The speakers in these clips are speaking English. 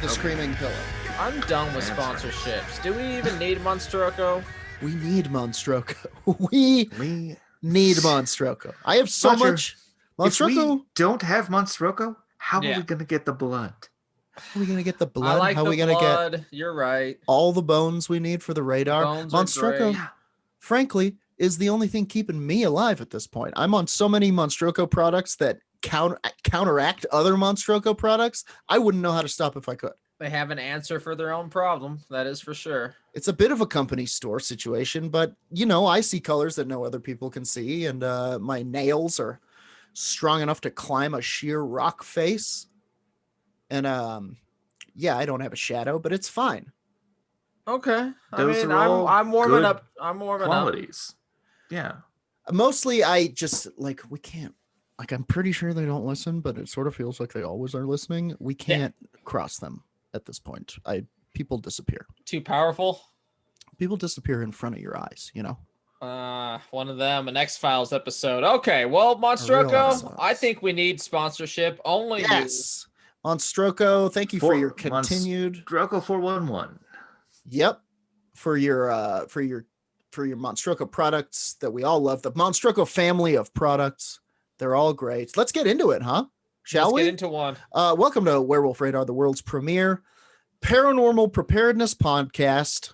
the screaming pillow. I'm done with sponsorships. Do we even need Monster? We need Monstroko. We need Monstroko. I have so much Monstroko. If we don't have Monstroko, how are we going to get the blood? How are we going to get the blood? I like how are we the going blood. to get You're right. all the bones we need for the radar? Monstroko, frankly, is the only thing keeping me alive at this point. I'm on so many Monstroko products that counteract other Monstroko products. I wouldn't know how to stop if I could. They have an answer for their own problem. That is for sure. It's a bit of a company store situation, but I see colors that no other people can see, and my nails are strong enough to climb a sheer rock face. And I don't have a shadow, but it's fine. Okay. Those are all I'm warming good up. I'm warming qualities. up. Yeah. Mostly I just we can't, I'm pretty sure they don't listen, but it sort of feels like they always are listening. We can't cross them at this point. People disappear. Too powerful? People disappear in front of your eyes, One of them, an X-Files episode. Okay, well, Monstroko, I think we need sponsorship. Only yes. Monstroko, thank you for your continued Monstroko 411. Yep. For your Monstroko products that we all love. The Monstroko family of products. They're all great. Let's get into it, huh? Shall we? Let's get into one. Welcome to Werewolf Radar, the world's premier Paranormal Preparedness podcast.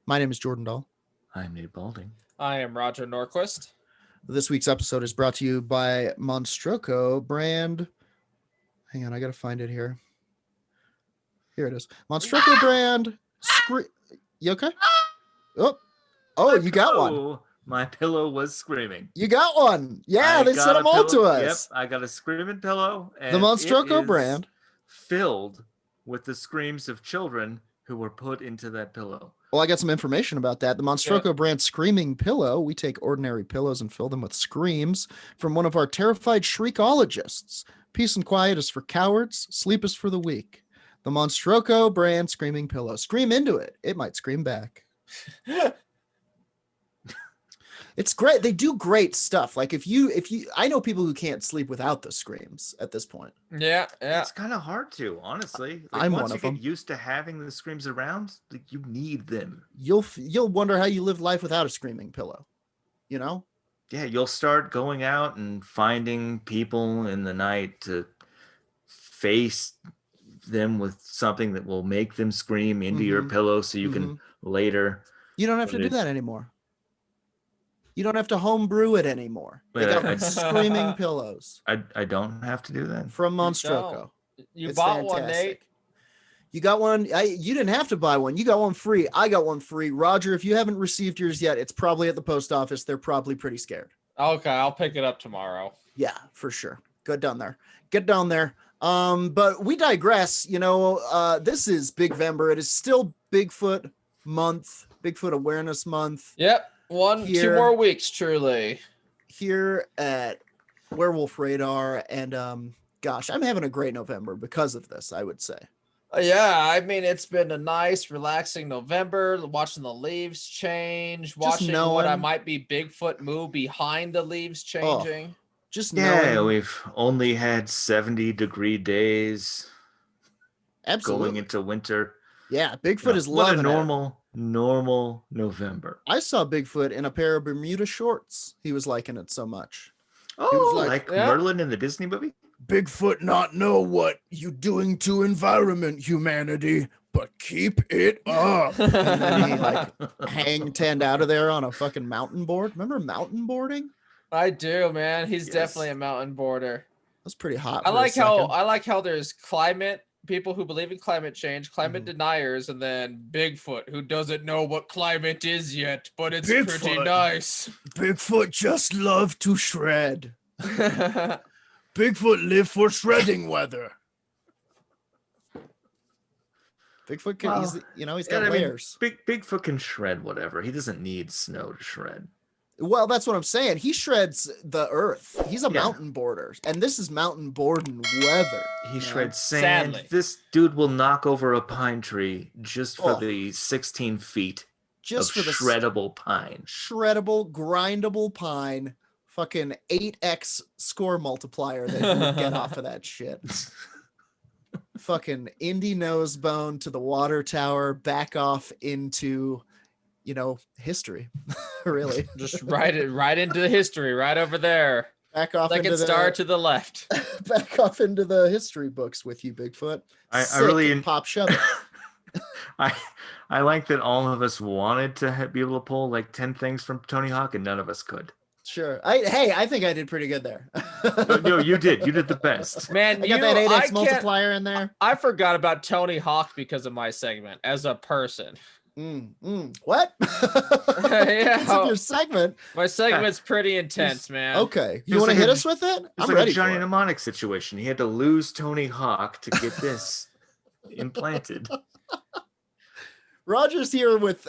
My name is Jordan Dahl. I'm Nate Balding. I am Roger Norquist. This week's episode is brought to you by Monstroko brand. Hang on, I gotta find it here. Here it is. Monstroko brand. You okay? Oh, you got one. My pillow was screaming. You got one. Yeah, they sent them all to us. Yep, I got a screaming pillow. And the Monstroko brand. Filled with the screams of children who were put into that pillow. Well, I got some information about that. The Monstroko brand screaming pillow. We take ordinary pillows and fill them with screams from one of our terrified shriekologists. Peace and quiet is for cowards. Sleep is for the weak. The Monstroko brand screaming pillow. Scream into it. It might scream back. It's great. They do great stuff. Like if you, I know people who can't sleep without the screams at this point. Yeah. It's kind of hard to, honestly. I'm once one of you them. get used to having the screams around, you need them. You'll wonder how you live life without a screaming pillow. Yeah, you'll start going out and finding people in the night to face them with something that will make them scream into your pillow so you can later. You don't have to do that anymore. You don't have to homebrew it anymore. They got screaming pillows. I don't have to do that. From Monstroko. You bought one, Nate. You got one. You didn't have to buy one. You got one free. I got one free. Roger, if you haven't received yours yet, it's probably at the post office. They're probably pretty scared. Okay, I'll pick it up tomorrow. Yeah, for sure. Get down there. But we digress. This is Bigvember. It is still Bigfoot month, Bigfoot Awareness Month. Yep. 2 more weeks, truly. Here at Werewolf Radar. And gosh, I'm having a great November because of this, I would say. Yeah, I mean, it's been a nice, relaxing November, watching the leaves change, watching what I might be Bigfoot move behind the leaves changing. We've only had 70-degree days. Absolutely. Going into winter. Yeah, Bigfoot is loving it. Normal November. I saw Bigfoot in a pair of Bermuda shorts. He was liking it so much. Oh, like Merlin in the Disney movie? Bigfoot not know what you doing to environment, humanity, but keep it up. And then he hang tanned out of there on a fucking mountain board. Remember mountain boarding? I do, man. He's definitely a mountain boarder. That's pretty hot. I like how there's people who believe in climate change, climate deniers, and then Bigfoot, who doesn't know what climate is yet, but it's pretty nice. Bigfoot just love to shred. Bigfoot live for shredding weather. Bigfoot can, he's got layers. Bigfoot can shred whatever. He doesn't need snow to shred. Well, that's what I'm saying. He shreds the earth. He's a mountain boarder, and this is mountain boarding weather. He shreds sand. Sadly. This dude will knock over a pine tree just for the 16 feet of shreddable pine. Shreddable, grindable pine. Fucking 8x score multiplier that you would get off of that shit. fucking indie nose bone to the water tower, back off into, history. Really. Just write it right into the history, right over there. Back off Second into star to the left. back off into the history books with you, Bigfoot. I really and pop shove it. I like that all of us wanted to be able to pull like 10 things from Tony Hawk and none of us could. Sure. I think I did pretty good there. No, you did the best. Man, I got that 8x multiplier in there. I forgot about Tony Hawk because of my segment as a person. What? Yeah, It's in your segment. my segment's pretty intense, man. Okay, you It's want to like hit a- us with it? It's I'm like ready a Johnny for it. Mnemonic situation. He had to lose Tony Hawk to get this implanted. Roger's here with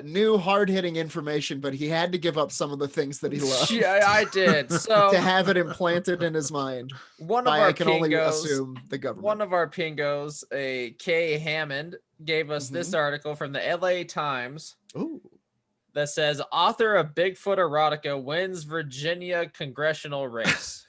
new hard-hitting information, but he had to give up some of the things that he loved Yeah, I did. So to have it implanted in his mind. one of By, our I can only pingos, assume, the government. one of our pingos, a Kay Hammond, gave us this article from the LA Times Ooh. that says author of Bigfoot Erotica wins Virginia congressional race.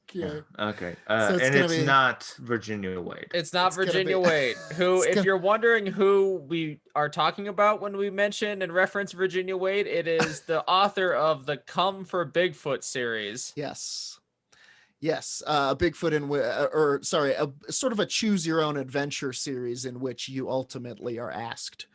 Okay. Okay. So it's And gonna it's be- not Virginia Wade. It's not It's gonna Virginia be- Wade, who, it's if gonna- you're wondering who we are talking about when we mention and reference Virginia Wade, it is the author of the Come for Bigfoot series. Yes. Bigfoot a sort of a choose your own adventure series in which you ultimately are asked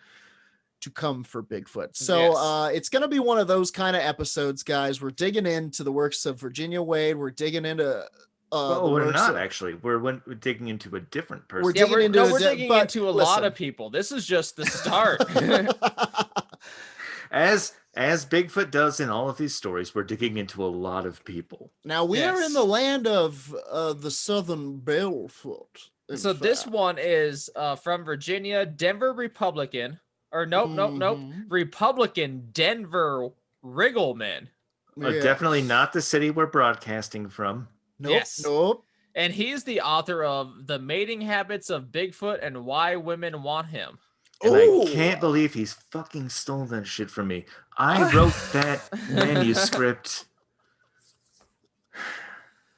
to come for Bigfoot. So Yes. it's going to be one of those kind of episodes, guys. We're digging into the works of Virginia Wade. We're digging into Well, the we're works not of- actually. We're digging into a different person. We're Yeah, digging into we're a di- digging but into a lot listen. of people. This is just the start. As Bigfoot does in all of these stories, we're digging into a lot of people. Now we are Yes. in the land of the Southern Barefoot. in So this fact. one is from Virginia, Denver Republican, or nope, Mhm. Republican Denver Riggleman. Yeah. Definitely not the city we're broadcasting from. Nope. Yes. Nope. And he's the author of The Mating Habits of Bigfoot and Why Women Want Him. And Ooh. I can't believe he's fucking stole that shit from me. I wrote that manuscript.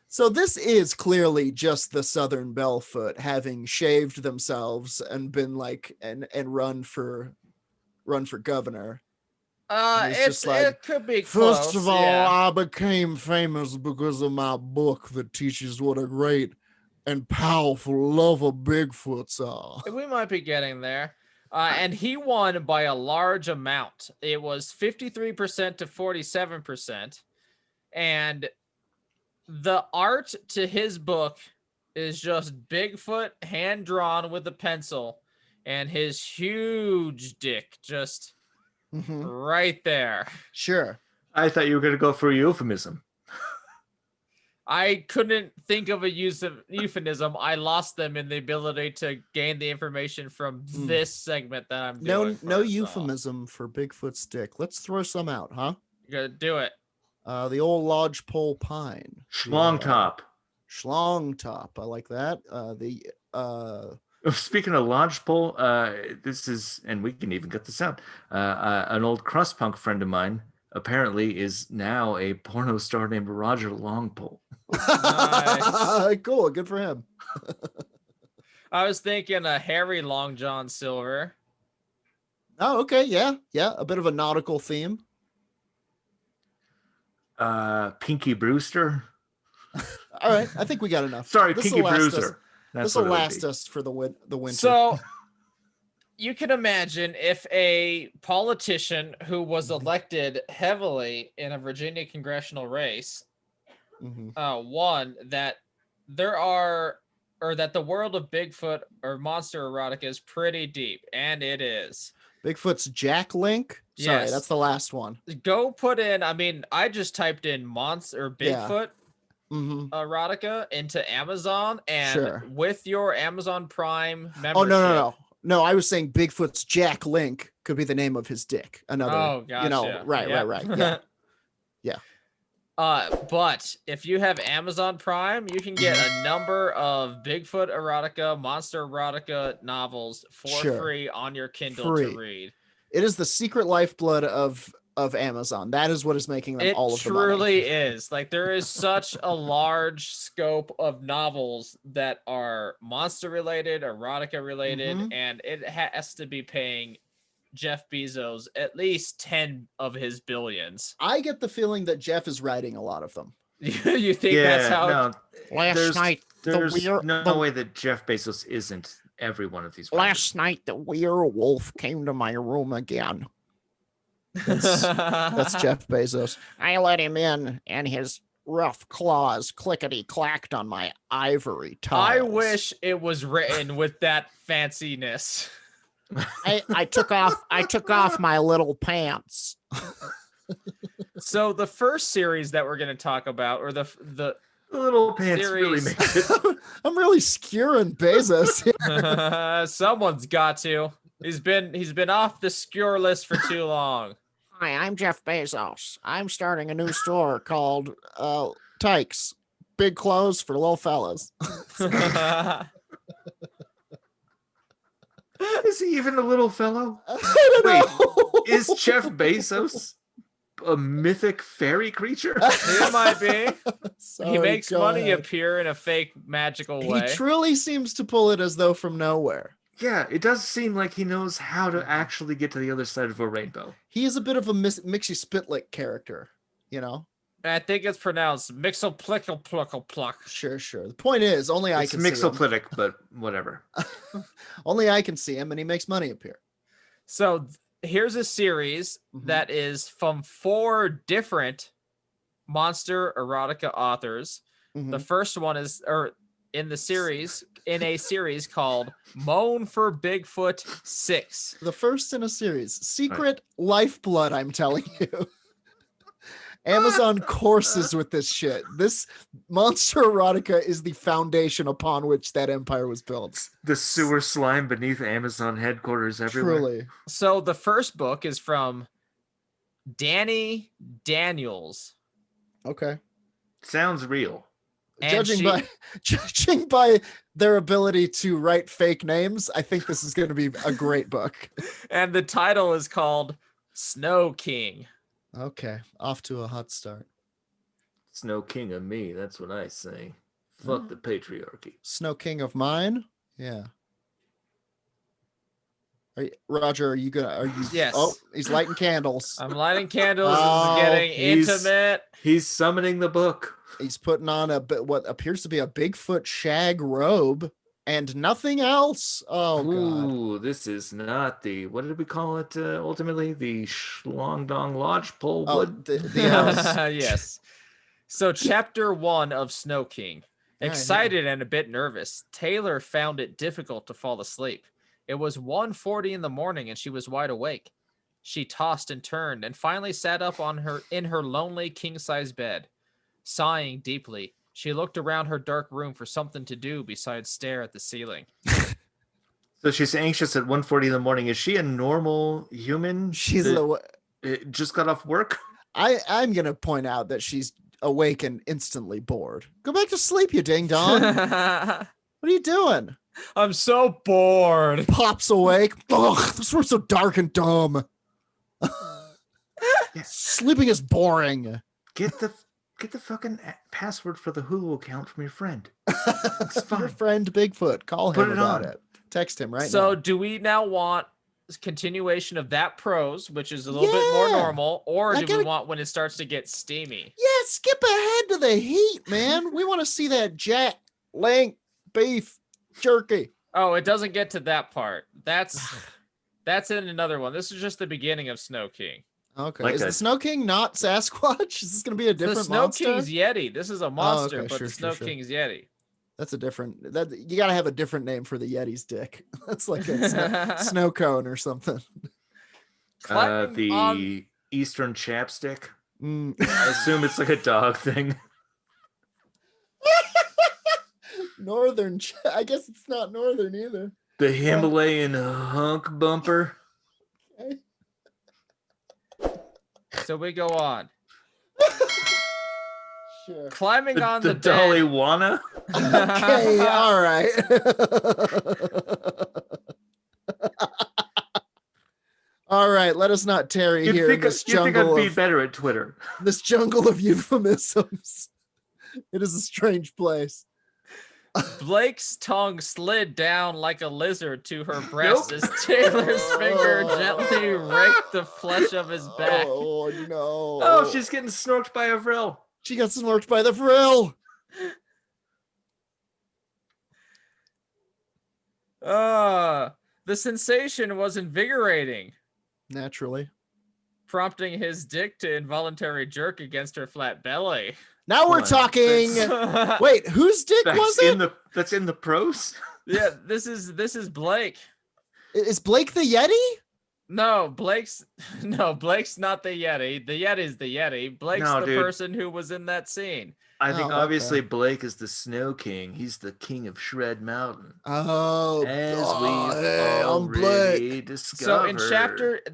So this is clearly just the Southern Bellfoot having shaved themselves and been like and run for governor. And he's just like, It could be close. First of all, yeah. I became famous because of my book that teaches what a great and powerful lover Bigfoots are. We might be getting there. And he won by a large amount. It was 53% to 47%. And the art to his book is just Bigfoot hand drawn with a pencil and his huge dick just Mhm. right there. Sure. I thought you were going to go for a euphemism. I couldn't think of a use of euphemism. I lost them in the ability to gain the information from this segment that I'm doing. No first, so. euphemism for Bigfoot's dick. Let's throw some out, huh? Go do it. The old lodgepole pine. Schlong top. Schlong top. I like that. Speaking of lodgepole, this is, and we can even cut this out. An old crust punk friend of mine apparently is now a porno star named Roger Longpole. Nice. Cool. Good for him. I was thinking a Harry Long John Silver. Oh, okay. Yeah. A bit of a nautical theme. Pinky Brewster. All right. I think we got enough. Sorry, This'll Pinky last us- Bruiser. That's This will what it would last be. us for the winter. So you can imagine if a politician who was Mm-hmm. elected heavily in a Virginia congressional race Mhm. won, that there are, or that the world of Bigfoot or Monster Erotica is pretty deep, and it is. Bigfoot's Jack link. Sorry, Yes. that's the last one. Go put in, I mean, I just typed in Monster or Yeah. Bigfoot Mm-hmm. Erotica into Amazon, and Sure. with your Amazon Prime membership. Oh no! I was saying Bigfoot's Jack Link could be the name of his dick. Another, Oh, gotcha. right. Yeah. Yeah. But if you have Amazon Prime, you can get a number of Bigfoot Erotica, Monster Erotica novels for Sure. free on your Kindle Free. to read. It is the secret lifeblood of of Amazon. That is what is making them It all of the money. truly is. Like, there is such a large scope of novels that are monster related, erotica related, Mhm. and it has to be paying Jeff Bezos at least 10 of his billions. I get the feeling that Jeff is writing a lot of them. You think that's how? no, Last night, no way that Jeff Bezos isn't every one of these. last night the werewolf came to my room again. That's Jeff Bezos. I let him in, and his rough claws clickety-clacked on my ivory tiles. I wish it was written with that fanciness. I took off my little pants. So the first series that we're going to talk about, or the little pants really series. makes it. I'm really skewering Bezos here. Someone's got to. He's been off the skewer list for too long. Hi, I'm Jeff Bezos. I'm starting a new store called Tykes. Big clothes for little fellas. Is he even a little fellow? I don't know. Is Jeff Bezos a mythic fairy creature? It might be. Sorry, He makes go money ahead. appear in a fake magical way. He truly seems to pull it as though from nowhere. Yeah, it does seem like he knows how to actually get to the other side of a rainbow. He is a bit of a Mixie Spitlick character, you know? I think it's pronounced mixoplickle-pluckle-pluck. Sure. The point is, only I It's can see him. mixoplitic, but whatever. Only I can see him, and he makes money appear. So here's a series Mhm. that is from 4 different monster erotica authors. Mhm. The first one is, in a series called Moan for Bigfoot 6. The first in a series. Secret lifeblood, I'm telling you. Amazon courses with this shit. This monster erotica is the foundation upon which that empire was built. The sewer slime beneath Amazon headquarters everywhere. Truly. So the first book is from Danny Daniels. Okay. Sounds real. And Judging by their ability to write fake names, I think this is going to be a great book. And the title is called Snow King. Okay, off to a hot start. Snow king of me, that's what I say. Fuck the patriarchy. Snow King of mine? Yeah. Roger, are you gonna? Are you? Yes. Oh, he's lighting candles. I'm lighting candles. Oh, This is getting he's- intimate. He's summoning the book. He's putting on what appears to be a Bigfoot shag robe and nothing else. Oh god. Ooh, this is not the, what did we call it ultimately? The Shlong Dong Lodgepole Oh, Wood? the Yes. So chapter 1 of Snow King. yeah. Excited and a bit nervous, Taylor found it difficult to fall asleep. It was 1:40 in the morning and she was wide awake. She tossed and turned and finally sat up in her lonely king-size bed. Sighing deeply, she looked around her dark room for something to do besides stare at the ceiling. So she's anxious at 1:40 in the morning. Is she a normal human? She's that just got off work? I'm gonna point out that she's awake and instantly bored. Go back to sleep, you ding dong. What are you doing? I'm so bored. Pops awake. Ugh, this room's so dark and dumb. Sleeping is boring. Get the fucking password for the Hulu account from your friend. Your fine. friend Bigfoot. Call Put him it about on. it. Text him right So now. do we now want continuation of that prose, which is a little bit more Yeah. normal, or I do gotta- we want when it starts to get steamy? Yeah, skip ahead to the heat, man. We want to see that jack, link, beef, jerky. Oh, it doesn't get to that part. That's in another one. This is just the beginning of Snow King. Like Okay. Is a- the Snow King not Sasquatch? Is this going to be a different The Snow monster? King's Yeti. This is a monster, okay, but sure, the Snow sure. King's Yeti. That's a different. That you got to have a different name for the Yeti's dick. That's like a snow cone or something. Climbing The on- Eastern chapstick. Mm. I assume it's like a dog thing. Northern. I guess it's not northern either. The Himalayan hunk bumper. Okay. So we go on. Sure. Climbing on the Dolly bed. Wana. Okay. All right. All right, let us not tarry here in this you'd think jungle I'd be of better at Twitter. this jungle of euphemisms. It is a strange place. Blake's tongue slid down like a lizard to her breast Nope. as Taylor's finger gently raked the flesh of his back. Oh no! Oh, she's getting snorked by a vril. She got snorked by the frill. The sensation was invigorating, Naturally. prompting his dick to involuntary jerk against her flat belly. Now we're What? talking. Wait, whose dick was it? That's in the prose. Yeah, this is Blake. Is Blake the Yeti? No, Blake's not the Yeti. The Yeti's the Yeti. Blake's No, the dude. person who was in that scene. I think Oh, obviously okay. Blake is the Snow King. He's the king of Shred Mountain. Oh, As hey, we've I'm Blake. already discovered. So in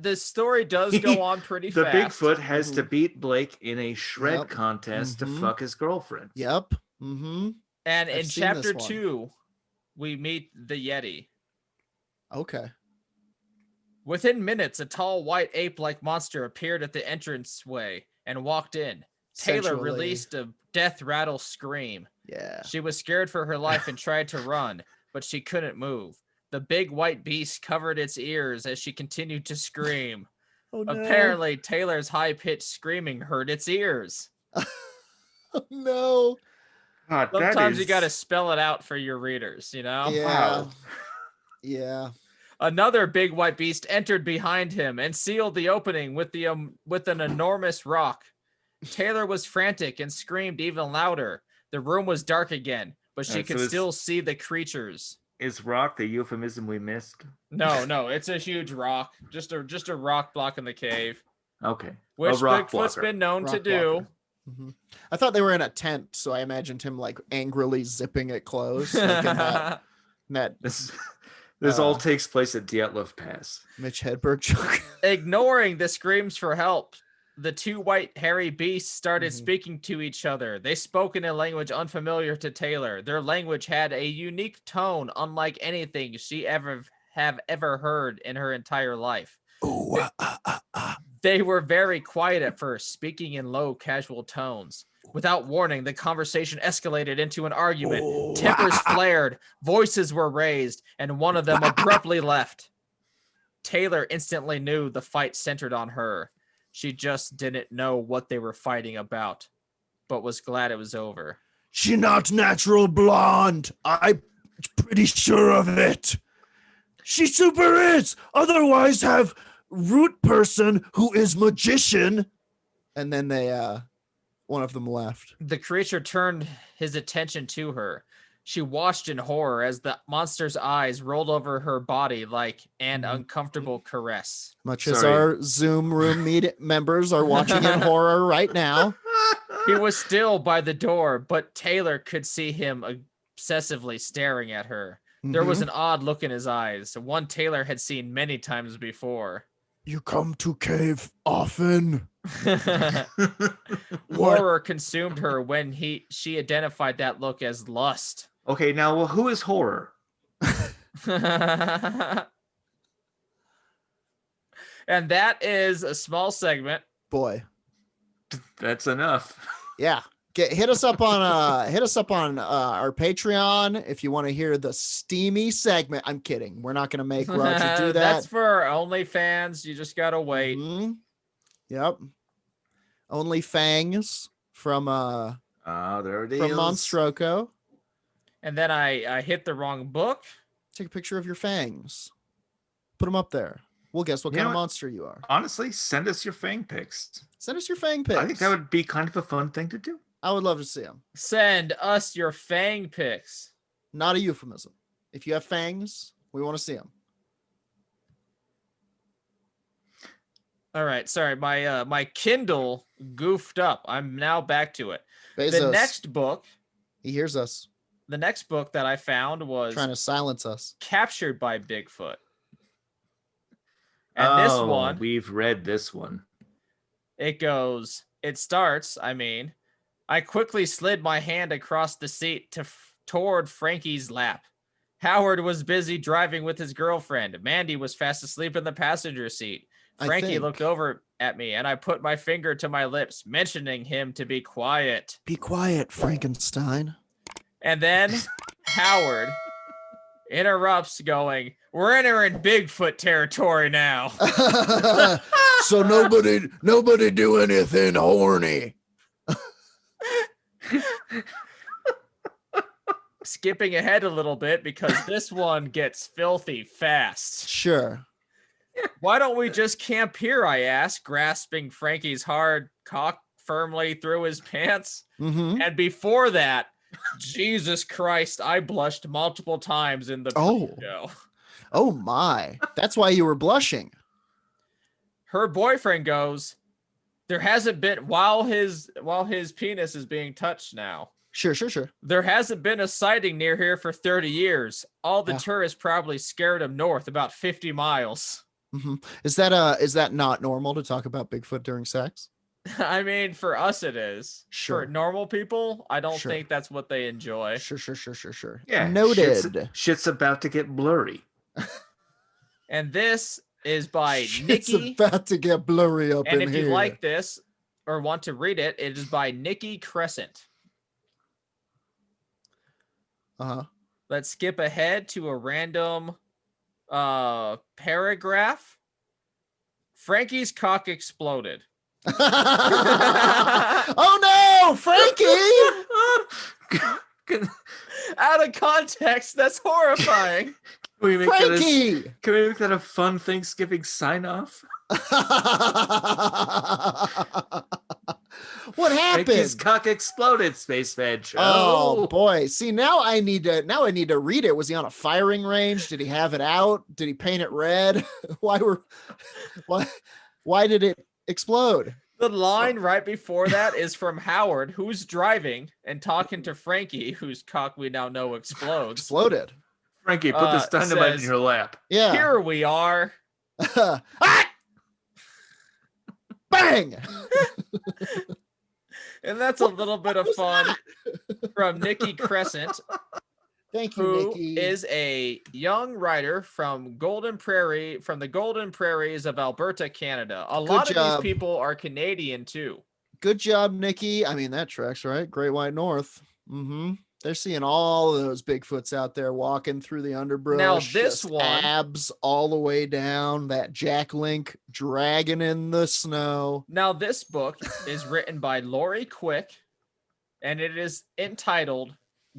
the story does go on pretty the fast. Bigfoot has to beat Blake in a shred Yep. contest to Mhm. fuck his girlfriend. Yep. Mm-hmm. And I've in seen this chapter one. 2, we meet the Yeti. Okay. Within minutes, a tall white ape-like monster appeared at the entranceway and walked in. Taylor Sensually. released a death rattle scream. Yeah. She was scared for her life and tried to run, but she couldn't move. The big white beast covered its ears as she continued to scream. Oh no. Apparently, Taylor's high-pitched screaming hurt its ears. Oh no. God, that Sometimes you is- got to spell it out for your readers, you know? Yeah. Wow. Yeah. Another big white beast entered behind him and sealed the opening with an enormous rock. Taylor was frantic and screamed even louder. The room was dark again, but she So could it's- still see the creatures. Is rock the euphemism we missed? No, it's a huge rock. Just a rock block in the cave, Okay. which rock Bigfoot's blocker. been known to Rock do. blocker. Mhm. I thought they were in a tent, so I imagined him like angrily zipping it closed. Like in that This all Uh, takes place at Dietlef Pass. Mitch Hedberg joke. Ignoring the screams for help, the two white hairy beasts started Mhm. speaking to each other. They spoke in a language unfamiliar to Taylor. Their language had a unique tone, unlike anything she ever heard in her entire life. Ooh, They were very quiet at first, speaking in low, casual tones. Without warning, the conversation escalated into an argument. Tempers flared, voices were raised, and one of them abruptly left. Taylor instantly knew the fight centered on her. She just didn't know what they were fighting about, but was glad it was over. She not natural blonde. I'm pretty sure of it. She super is. Otherwise have root person who is magician. And then one of them left. The creature turned his attention to her. She watched in horror as the monster's eyes rolled over her body like an uncomfortable caress. Much as Sorry. our Zoom room members are watching in horror right now. He was still by the door, but Taylor could see him obsessively staring at her. There was Mhm. an odd look in his eyes, one Taylor had seen many times before. You come to cave often. Horror consumed her when she identified that look as lust. Okay, now well, who is horror? And that is a small segment. Boy. That's enough. Yeah. Hit us up on our Patreon if you want to hear the steamy segment. I'm kidding. We're not gonna make Roger do that. That's for our OnlyFans. You just gotta wait. Mhm. Yep. Only Fangs from There it is. Monstroko. And then I hit the wrong book. Take a picture of your fangs. Put them up there. We'll guess what You kind know of what? monster you are. Honestly, send us your fang pics. Send us your fang pics. I think that would be kind of a fun thing to do. I would love to see them. Send us your fang pics. Not a euphemism. If you have fangs, we want to see them. All right, sorry, my Kindle goofed up. I'm now back to it. Bezos, The next book that I found was trying to silence us. Captured by Bigfoot. And this one, we've read this one. it starts, I quickly slid my hand across the seat toward Frankie's lap. Howard was busy driving with his girlfriend. Mandy was fast asleep in the passenger seat. Frankie looked over at me, and I put my finger to my lips, mentioning him to be quiet. Be quiet, Frankenstein. And then Howard interrupts, going, "We're entering Bigfoot territory now." So nobody do anything horny. Skipping ahead a little bit because this one gets filthy fast. Sure. "Why don't we just camp here?" I asked, grasping Frankie's hard cock firmly through his pants. Mm-hmm. And before that, Jesus Christ, I blushed multiple times in the show. Oh my. That's why you were blushing. Her boyfriend goes, "There hasn't been," while his penis is being touched now. Sure. "There hasn't been a sighting near here for 30 years. All the tourists probably scared him north about 50 miles. Mm-hmm. Is that not normal to talk about Bigfoot during sex? I mean, for us it is. Sure. For normal people, I don't Sure. think that's what they enjoy. Sure. Yeah. Noted. Shit's about to get blurry. And this is by It's Nikki. about to get blurry up And in if here. you like this or want to read it, it is by Nikki Crescent. Uh-huh. Let's skip ahead to a random paragraph. Frankie's cock exploded. Oh no, Frankie! Out of context, that's horrifying. Can we make Frankie! can we make that a fun Thanksgiving sign off? What happened? Frankie's cock exploded, Space Veg. Oh boy. See, now I need to read it. Was he on a firing range? Did he have it out? Did he paint it red? Why did it explode? The line right before that is from Howard, who's driving and talking to Frankie, whose cock we now know explodes. Exploded. Frankie, put this dynamite in says, your lap. Yeah. "Here we are." Ah! Bang! And that's a little bit of fun from Nikki Crescent, Thank you, who Nikki. is a young writer from the Golden Prairies of Alberta, Canada. A lot of job. these people are Canadian too. Good job, Nikki. I mean, that tracks, right? Great White North. Mm-hmm. They're seeing all of those Bigfoots out there walking through the underbrush. Now, this just one- abs all the way down. That Jack Link dragging in the snow. Now, this book is written by Lori Quick, and it is entitled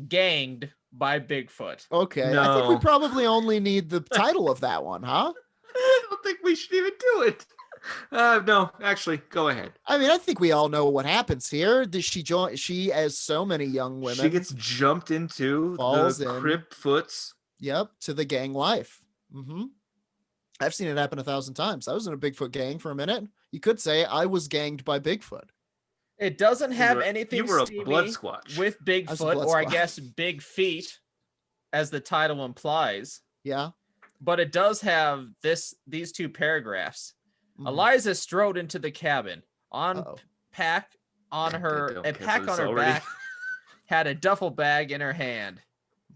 "Ganged by Bigfoot." Okay, I think we No. probably only need the title of that one, huh? I don't think we should even do it. No, actually, go ahead. I mean, I think we all know what happens here. Does she join? She, as so many young women, She gets jumped into Falls the in. Cribfoots. yep, to the gang life. Mm-hmm. I've seen it happen 1,000 times. I was in a Bigfoot gang for a minute. You could say I was ganged by Bigfoot. It doesn't have were- anything you were a steamy blood squatch. with was a Bigfoot, blood or I squatch. guess Big Feet, as the title implies. Yeah. But it does have these two paragraphs. Mhm. Eliza strode into the cabin. Uh-oh. Pack on I her don't a get pack this on her already. back had a duffel bag in her hand.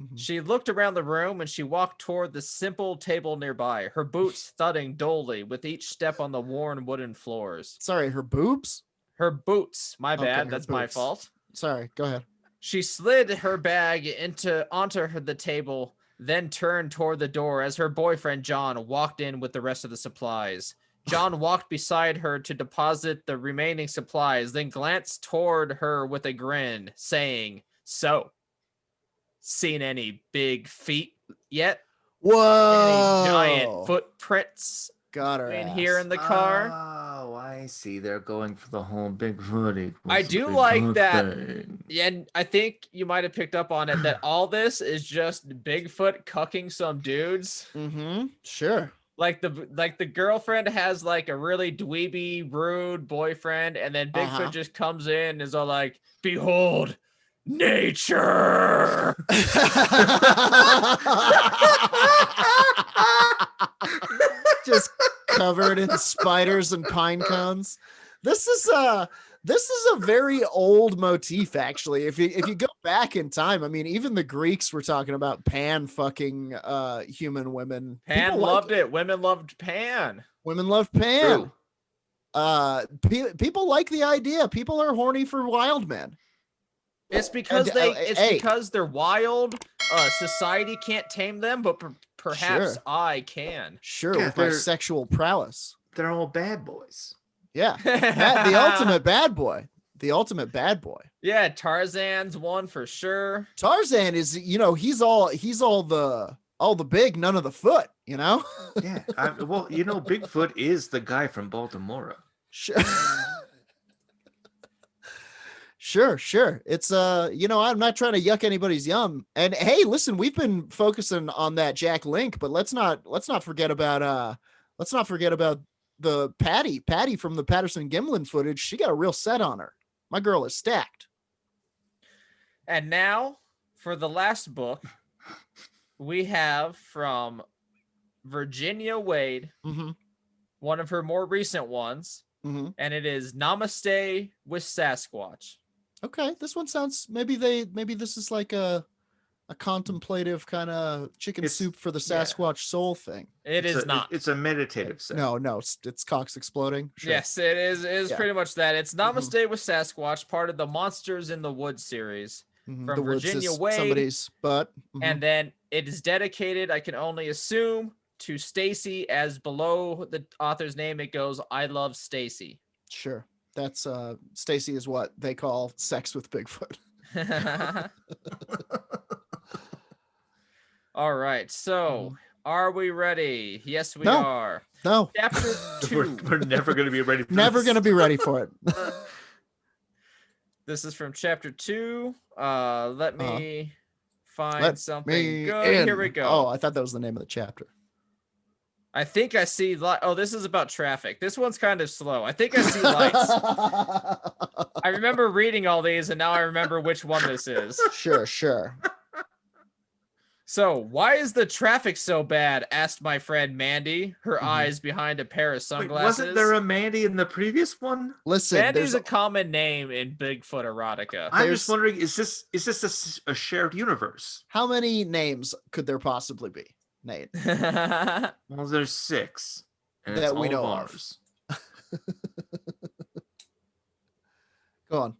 Mhm. She looked around the room and she walked toward the simple table nearby, her boots thudding dully with each step on the worn wooden floors. Sorry, her boobs? Her boots, my Okay, bad, her that's my boots. fault. Sorry, go ahead. She slid her bag onto the table, then turned toward the door as her boyfriend John walked in with the rest of the supplies. John walked beside her to deposit the remaining supplies, then glanced toward her with a grin, saying, "So, seen any big feet yet? Whoa! Any giant footprints Got her in ass. here in the car?" Oh, I see. They're going for the whole Bigfoot. equals I the do like Bigfoot that. thing. And I think you might have picked up on it that all this is just Bigfoot cucking some dudes. Mm-hmm. Sure. Like the girlfriend has like a really dweeby, rude boyfriend, and then Bigfoot Uh-huh. just comes in and is all like, "Behold, nature." Just covered in spiders and pine cones. This This is a very old motif, actually. If you go back in time, I mean, even the Greeks were talking about Pan fucking human women. Pan People loved it. Women loved Pan. Women love Pan. True. People like the idea. People are horny for wild men. It's because And, hey. because they're wild. Society can't tame them, but perhaps Sure. I can. Sure, Yeah, with my they're- sexual prowess. They're all bad boys. Yeah, the ultimate bad boy. The ultimate bad boy. Yeah, Tarzan's one for sure. Tarzan is, he's all the big, none of the foot. Yeah. Well, Bigfoot is the guy from Baltimore. Sure. Sure. It's I'm not trying to yuck anybody's yum. And hey, listen, we've been focusing on that Jack Link, but let's not forget about the Patty from the Patterson Gimlin footage. She got a real set on her. My girl is stacked. And now for the last book, we have from Virginia Wade, one of her more recent ones, and it is Namaste with Sasquatch. Okay, this one sounds maybe this is like a contemplative kind of chicken soup for the Sasquatch soul thing. It's not. It's a meditative set. No, it's cocks exploding. Sure. Yes, it is. It is pretty much that. It's Namaste with Sasquatch, part of the Monsters in the Woods series from The Woods Virginia is Wade. somebody's butt. And then it is dedicated, I can only assume, to Stacy, as below the author's name it goes, I love Stacy. Sure. That's Stacy is what they call sex with Bigfoot. All right. So, are we ready? Yes, we No. are. No, Chapter 2. We're never going to be ready for never this. going to be ready for it. This is from chapter 2. Let me find Let something me good. in. Here we go. Oh, I thought that was the name of the chapter. I think I see oh, this is about traffic. This one's kind of slow. I think I see lights. I remember reading all these, and now I remember which one this is. Sure. So, why is the traffic so bad? Asked my friend Mandy, her eyes behind a pair of Wait, sunglasses. wasn't there a Mandy in the previous one? Listen, Mandy's there's a common name in Bigfoot erotica. I'm There's- just wondering, is this a shared universe? how many names could there possibly be, Nate? Well, there's 6. And That it's we all know of. ours. Go on.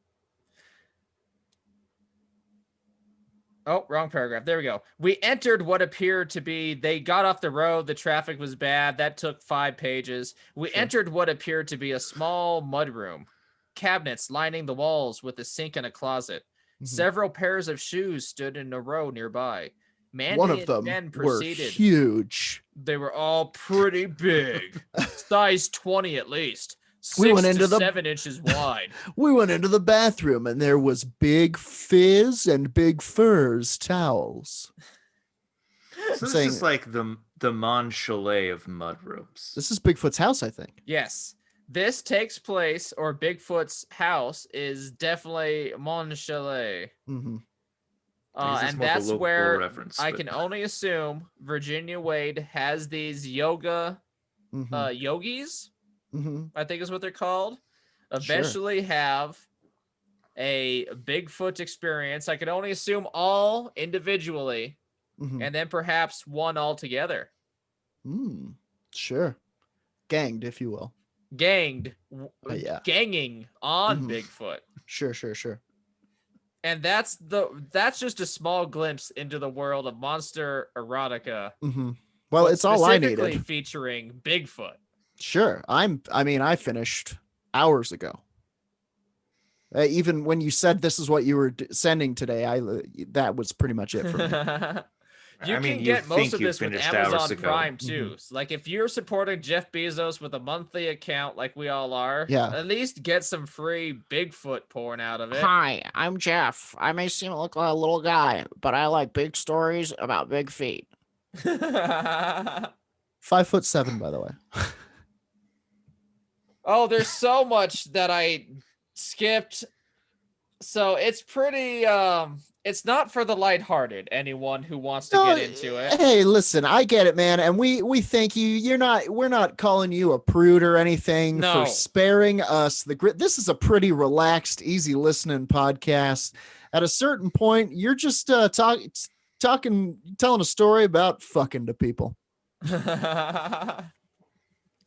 Oh, wrong paragraph. There we go. We entered what appeared to be, they got off the road. The traffic was bad. That took 5 pages. We entered what appeared to be a small mudroom. Cabinets lining the walls with a sink and a closet. Several pairs of shoes stood in a row nearby. Mandy One of and them Ben were proceeded. huge. They were all pretty big. Size 20 at least. 6 We went to into the- 7 inches wide. We went into the bathroom and there was Big Fizz and Big Furs towels. So this saying- is like the Mon Chalet of mudrooms. This is Bigfoot's house, I think. Yes. This takes place, or Bigfoot's house is definitely Mon Chalet. Mm-hmm. I guess it's And more of a that's local where reference, I but- can only assume Virginia Wade has these yoga yogis, I think is what they're called, eventually have a Bigfoot experience. I can only assume all individually, and then perhaps one all together. Sure. Ganged, if you will. Ganged, ganging on Bigfoot. Sure. And that's just a small glimpse into the world of Monster Erotica. Well, but it's all I specifically needed. featuring Bigfoot. Sure. I finished hours ago. Even when you said this is what you were sending today, that was pretty much it for me. You can get most of this with Amazon Prime too. So, like if you're supporting Jeff Bezos with a monthly account like we all are, at least get some free Bigfoot porn out of it. Hi, I'm Jeff. I may seem like a little guy, but I like big stories about big feet. 5'7", by the way. Oh, there's so much that I skipped. So it's pretty It's not for the lighthearted. Anyone who wants to get into it. Hey, listen, I get it, man, and we thank you. We're not calling you a prude or anything No. for sparing us the grit. This is a pretty relaxed, easy listening podcast. At a certain point, you're just telling a story about fucking to people.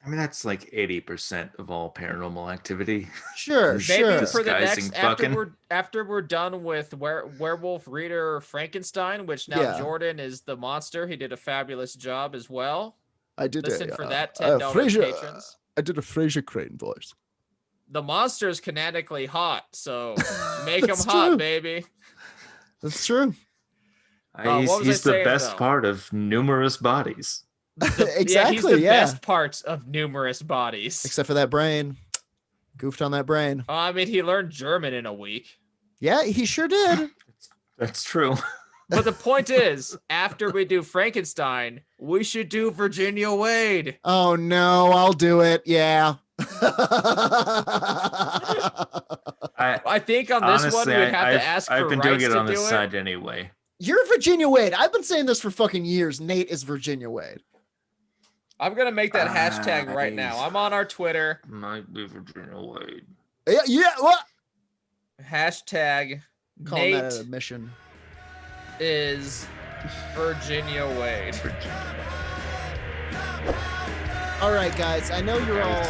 I mean, that's like 80% of all paranormal activity. Sure, Maybe sure. for the next Disguising fucking. after we're done with Werewolf Reader Frankenstein, which now Yeah. Jordan is the monster. He did a fabulous job as well. I did Listen for that $10 Fraser, patrons. I did a Fraser Crane voice. The monster's canonically hot, so make him That's hot, true. baby. That's true. What was I He's the saying, best though? part of numerous bodies. Exactly. He's the Yeah. best parts of numerous bodies. Except for that brain. Goofed on that brain. I mean, he learned German in a week. Yeah, he sure did. That's true. But the point is, after we do Frankenstein, we should do Virginia Wade. Oh no, I'll do it. Yeah. I think on this Honestly, one we'd have to ask I've for been rights doing it to on do this it. side anyway. You're Virginia Wade. I've been saying this for fucking years. Nate is Virginia Wade. I'm gonna make that hashtag right now. I'm on our Twitter. Might be Virginia Wade. Yeah. What? Hashtag Calling that Nate an admission. is Virginia Wade. All right, guys. I know you're all